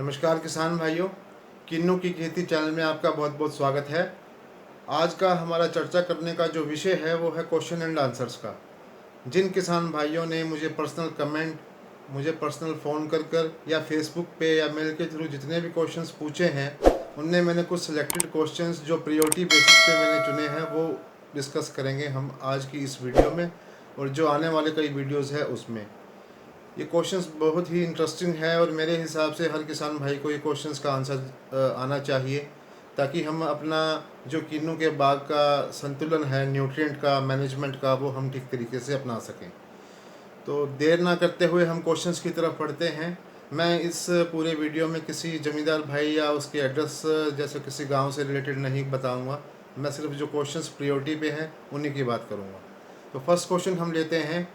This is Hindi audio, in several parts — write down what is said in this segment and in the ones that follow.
नमस्कार किसान भाइयों, किन्नू की खेती चैनल में आपका बहुत बहुत स्वागत है। आज का हमारा चर्चा करने का जो विषय है वो है क्वेश्चन एंड आंसर्स का। जिन किसान भाइयों ने मुझे पर्सनल कमेंट, मुझे पर्सनल फ़ोन कर या फेसबुक पे या मेल के थ्रू जितने भी क्वेश्चंस पूछे हैं, उनमें मैंने कुछ सिलेक्टेड क्वेश्चंस जो प्रायोरिटी बेसिस पे मैंने चुने हैं वो डिस्कस करेंगे हम आज की इस वीडियो में, और जो आने वाले कई वीडियोज़ है उसमें। ये क्वेश्चंस बहुत ही इंटरेस्टिंग है और मेरे हिसाब से हर किसान भाई को ये क्वेश्चंस का आंसर आना चाहिए, ताकि हम अपना जो किन्नू के बाग का संतुलन है, न्यूट्रिएंट का, मैनेजमेंट का, वो हम ठीक तरीके से अपना सकें। तो देर ना करते हुए हम क्वेश्चंस की तरफ बढ़ते हैं। मैं इस पूरे वीडियो में किसी ज़मींदार भाई या उसके एड्रेस जैसे किसी गांव से रिलेटेड नहीं बताऊंगा। मैं सिर्फ जो क्वेश्चंस प्रायोरिटी पे हैं उन्हीं की बात करूंगा। तो फर्स्ट क्वेश्चन हम लेते हैं।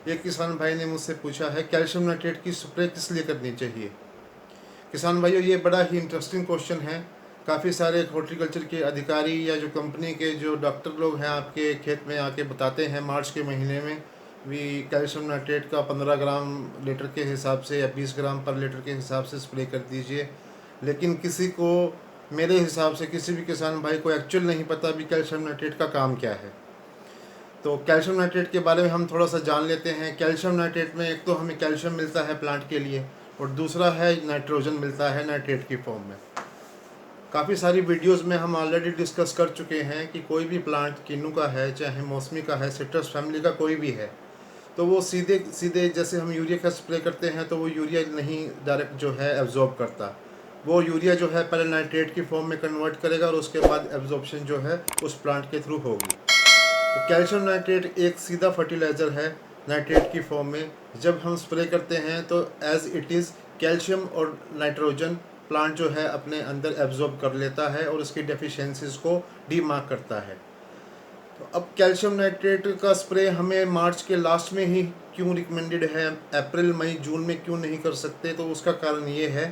एक किसान भाई ने मुझसे पूछा है, कैल्शियम नाइट्रेट की स्प्रे किस लिए करनी चाहिए। किसान भाइयों, ये बड़ा ही इंटरेस्टिंग क्वेश्चन है। काफ़ी सारे हॉर्टिकल्चर के अधिकारी या जो कंपनी के जो डॉक्टर लोग हैं आपके खेत में आके बताते हैं मार्च के महीने में भी कैल्शियम नाइट्रेट का 15 ग्राम लीटर के हिसाब से या 20 ग्राम पर लीटर के हिसाब से स्प्रे कर दीजिए। लेकिन किसी को, मेरे हिसाब से किसी भी किसान भाई को एक्चुअल नहीं पता भी कैल्शियम नाइट्रेट का काम क्या है। तो कैल्शियम नाइट्रेट के बारे में हम थोड़ा सा जान लेते हैं। कैल्शियम नाइट्रेट में एक तो हमें कैल्शियम मिलता है प्लांट के लिए, और दूसरा है नाइट्रोजन मिलता है नाइट्रेट की फॉर्म में। काफ़ी सारी वीडियोस में हम ऑलरेडी डिस्कस कर चुके हैं कि कोई भी प्लांट, किन्नू का है चाहे मौसमी का है, सिट्रस फैमिली का कोई भी है, तो वो सीधे सीधे जैसे हम यूरिया का स्प्रे करते हैं तो वो यूरिया नहीं डायरेक्ट जो है एब्जॉर्ब करता। वो यूरिया जो है पहले नाइट्रेट की फॉर्म में कन्वर्ट करेगा और उसके बाद एब्जॉर्प्शन जो है उस प्लांट के थ्रू होगी। तो कैल्शियम नाइट्रेट एक सीधा फर्टिलाइज़र है नाइट्रेट की फॉर्म में। जब हम स्प्रे करते हैं तो एज इट इज़ कैल्शियम और नाइट्रोजन प्लांट जो है अपने अंदर एब्जॉर्ब कर लेता है और उसकी डेफिशिएंसीज को डीमार्क करता है। तो अब कैल्शियम नाइट्रेट का स्प्रे हमें मार्च के लास्ट में ही क्यों रिकमेंडेड है, अप्रैल मई जून में क्यों नहीं कर सकते? तो उसका कारण ये है,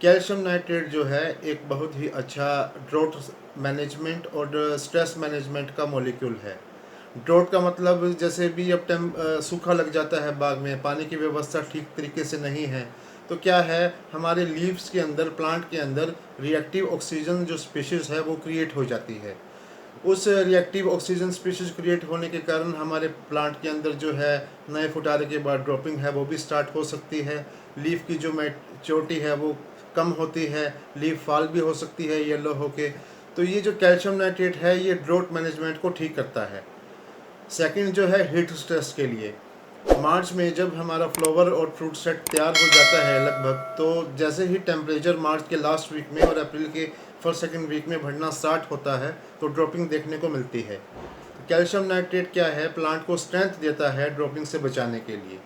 कैल्शियम नाइट्रेट जो है एक बहुत ही अच्छा ड्रोट मैनेजमेंट और स्ट्रेस मैनेजमेंट का मॉलिक्यूल है। ड्रोट का मतलब जैसे भी अब सूखा लग जाता है बाग में, पानी की व्यवस्था ठीक तरीके से नहीं है, तो क्या है हमारे लीव्स के अंदर, प्लांट के अंदर रिएक्टिव ऑक्सीजन जो स्पीशीज़ है वो क्रिएट हो जाती है। उस रिएक्टिव ऑक्सीजन स्पीशीज़ क्रिएट होने के कारण हमारे प्लांट के अंदर जो है नए फुटारे के बाद ड्रॉपिंग है वो भी स्टार्ट हो सकती है। लीफ की जो मैच्योरिटी है वो कम होती है, लीफ फॉल भी हो सकती है येलो होके। तो ये जो कैल्शियम नाइट्रेट है ये ड्रोट मैनेजमेंट को ठीक करता है। सेकंड जो है हीट स्ट्रेस के लिए, मार्च में जब हमारा फ्लावर और फ्रूट सेट तैयार हो जाता है लगभग, तो जैसे ही टेम्परेचर मार्च के लास्ट वीक में और अप्रैल के फर्स्ट सेकंड वीक में बढ़ना स्टार्ट होता है तो ड्रॉपिंग देखने को मिलती है। तो कैल्शियम नाइट्रेट क्या है, प्लांट को स्ट्रेंथ देता है ड्रॉपिंग से बचाने के लिए।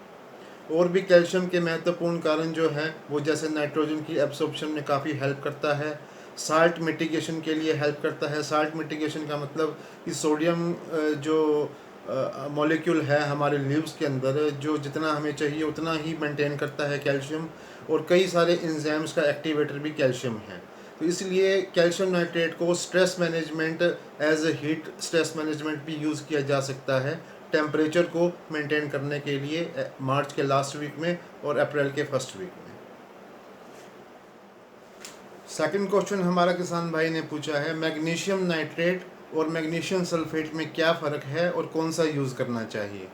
और भी कैल्शियम के महत्वपूर्ण कारण जो हैं वो जैसे नाइट्रोजन की एब्सॉर्प्शन में काफ़ी हेल्प करता है, साल्ट मिटिगेशन के लिए हेल्प करता है। साल्ट मिटिगेशन का मतलब कि सोडियम जो मॉलिक्यूल है हमारे लीव्स के अंदर, जो जितना हमें चाहिए उतना ही मेंटेन करता है कैल्शियम, और कई सारे एंजाइम्स का एक्टिवेटर भी कैल्शियम है। तो इसलिए कैल्शियम नाइट्रेट को stress management, as a heat stress management भी यूज़ किया जा सकता है, टेम्परेचर को मेंटेन करने के लिए मार्च के लास्ट वीक में और अप्रैल के फर्स्ट वीक में। सेकंड क्वेश्चन हमारा किसान भाई ने पूछा है, मैग्नीशियम नाइट्रेट और मैग्नीशियम सल्फेट में क्या फ़र्क है और कौन सा यूज़ करना चाहिए।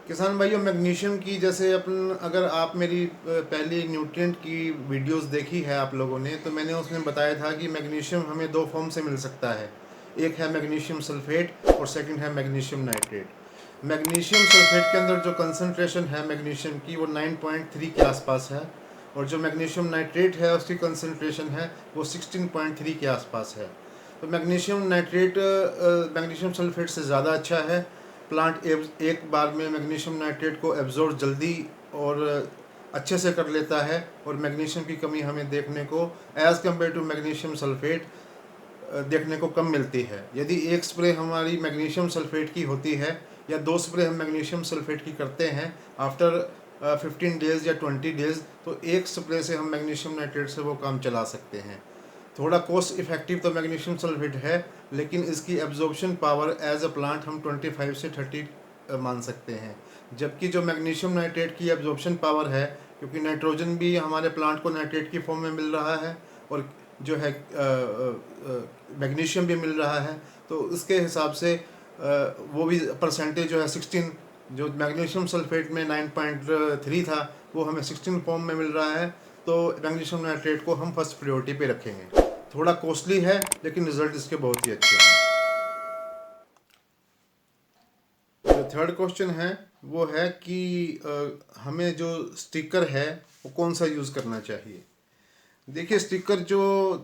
किसान भाइयों, मैग्नीशियम की जैसे अगर आप मेरी पहली न्यूट्रिएंट की वीडियोस देखी है आप लोगों ने, तो मैंने उसमें बताया था कि मैग्नीशियम हमें दो फॉर्म से मिल सकता है। एक है मैग्नीशियम सल्फेट और सेकंड है मैग्नीशियम नाइट्रेट। मैग्नीशियम सल्फेट के अंदर जो कंसनट्रेशन है मैग्नीशियम की वो 9.3 के आसपास है, और जो मैग्नीशियम नाइट्रेट है उसकी कंसनट्रेशन है वो 16.3 के आसपास है। तो मैग्नीशियम नाइट्रेट मैग्नीशियम सल्फेट से ज़्यादा अच्छा है। प्लांट एक बार में मैग्नीशियम नाइट्रेट को एब्जॉर्ब जल्दी और अच्छे से कर लेता है, और मैग्नीशियम की कमी हमें देखने को as compare to magnesium sulphate देखने को कम मिलती है। यदि एक स्प्रे हमारी मैग्नीशियम सल्फेट की होती है या दो स्प्रे हम मैग्नीशियम सल्फेट की करते हैं आफ्टर 15 डेज़ या 20 डेज़, तो एक स्प्रे से हम मैग्नीशियम नाइट्रेट से वो काम चला सकते हैं। थोड़ा कॉस्ट इफेक्टिव तो मैग्नीशियम सल्फेट है, लेकिन इसकी absorption power as a plant हम 25 से 30 मान सकते हैं, जबकि जो मैग्नीशियम नाइट्रेट की एब्जॉर्प्शन पावर है क्योंकि नाइट्रोजन भी हमारे प्लांट को नाइट्रेट की फॉर्म में मिल रहा है और जो है मैग्नीशियम भी मिल रहा है। तो उसके हिसाब से वो भी परसेंटेज जो है 16, जो मैग्नीशियम सल्फेट में 9.3 था वो हमें 16 फॉर्म में मिल रहा है। तो मैग्नीशियम नाइट्रेट को हम फर्स्ट प्रायोरिटी पे रखेंगे। थोड़ा कॉस्टली है लेकिन रिजल्ट इसके बहुत ही अच्छे हैं। जो थर्ड क्वेश्चन है वो है कि हमें जो स्टिकर है वो कौन सा यूज़ करना चाहिए। देखिए, स्टिकर जो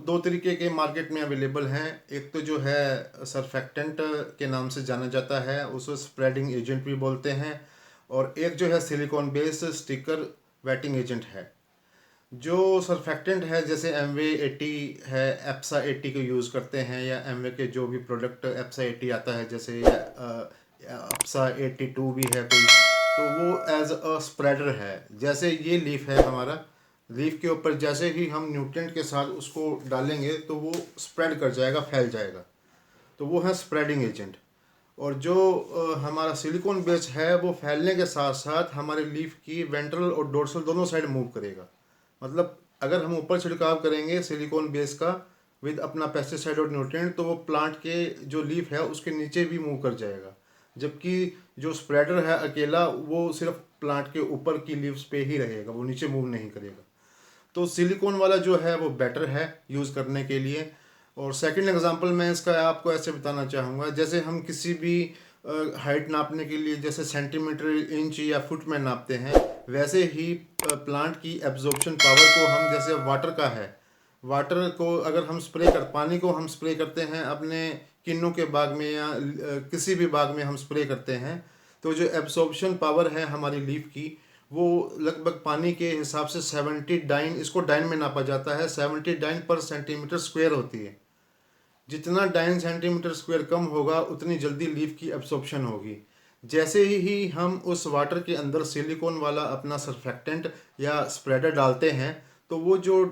दो तरीके के मार्केट में अवेलेबल हैं। एक तो जो है सरफेक्टेंट के नाम से जाना जाता है, उसको स्प्रेडिंग एजेंट भी बोलते हैं। और एक जो है silicon based sticker waiting agent है। जो सरफेक्टेंट है जैसे MV80 है, एप्सा 80 को यूज़ करते हैं, या MV के जो भी प्रोडक्ट एप्सा 80 आता है, जैसे एप्सा 82 भी है कोई, तो वो एज अ स्प्रेडर है। जैसे ये लीफ है हमारा, लीफ के ऊपर जैसे ही हम न्यूट्रिएंट के साथ उसको डालेंगे तो वो स्प्रेड कर जाएगा, फैल जाएगा, तो वो है स्प्रेडिंग एजेंट। और जो हमारा सिलिकॉन बेस है वो फैलने के साथ साथ हमारे लीफ की वेंट्रल और डोर्सल दोनों साइड मूव करेगा। मतलब अगर हम ऊपर छिड़काव करेंगे सिलिकॉन बेस का विद अपना पेस्टिसाइड और न्यूट्रिएंट, तो वो प्लांट के जो लीफ है उसके नीचे भी मूव कर जाएगा। जबकि जो स्प्रेडर है अकेला, वो सिर्फ प्लांट के ऊपर की लीव्स पे ही रहेगा, वो नीचे मूव नहीं करेगा। तो सिलिकॉन वाला जो है वो बेटर है यूज़ करने के लिए। और सेकंड एग्जांपल मैं इसका आपको ऐसे बताना चाहूँगा, जैसे हम किसी भी हाइट नापने के लिए जैसे सेंटीमीटर, इंच या फुट में नापते हैं, वैसे ही प्लांट की एब्जॉर्प्शन पावर को हम, जैसे वाटर का है, वाटर को अगर हम पानी को हम स्प्रे करते हैं अपने किन्नों के बाग में या किसी भी बाग में हम स्प्रे करते हैं, तो जो एब्जॉर्प्शन पावर है हमारी लीफ की, वो लगभग पानी के हिसाब से 79, इसको डाइन में नापा जाता है, 79 पर सेंटीमीटर स्क्वायर होती है। जितना 9 सेंटीमीटर स्क्वायर कम होगा उतनी जल्दी लीफ की एब्सॉर्प्शन होगी। जैसे ही हम उस वाटर के अंदर सिलिकॉन वाला अपना सरफेक्टेंट या स्प्रेडर डालते हैं, तो वो जो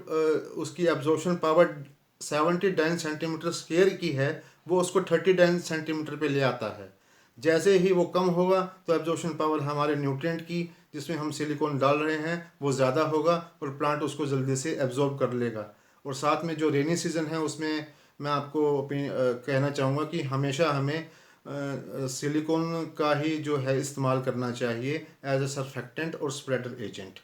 उसकी एब्जॉर्प्शन पावर 79 सेंटीमीटर स्क्वायर की है, वो उसको 39 सेंटीमीटर पे ले आता है। जैसे ही वो कम होगा तो एब्जॉर्प्शन पावर हमारे न्यूट्रिएंट की, जिसमें हम सिलिकॉन डाल रहे हैं, वो ज़्यादा होगा और प्लांट उसको जल्दी से एब्जॉर्ब कर लेगा। और साथ में जो रेनी सीज़न है उसमें मैं आपको कहना चाहूँगा कि हमेशा हमें सिलिकॉन का ही जो है इस्तेमाल करना चाहिए एज अ सरफेक्टेंट और स्प्रेडर एजेंट।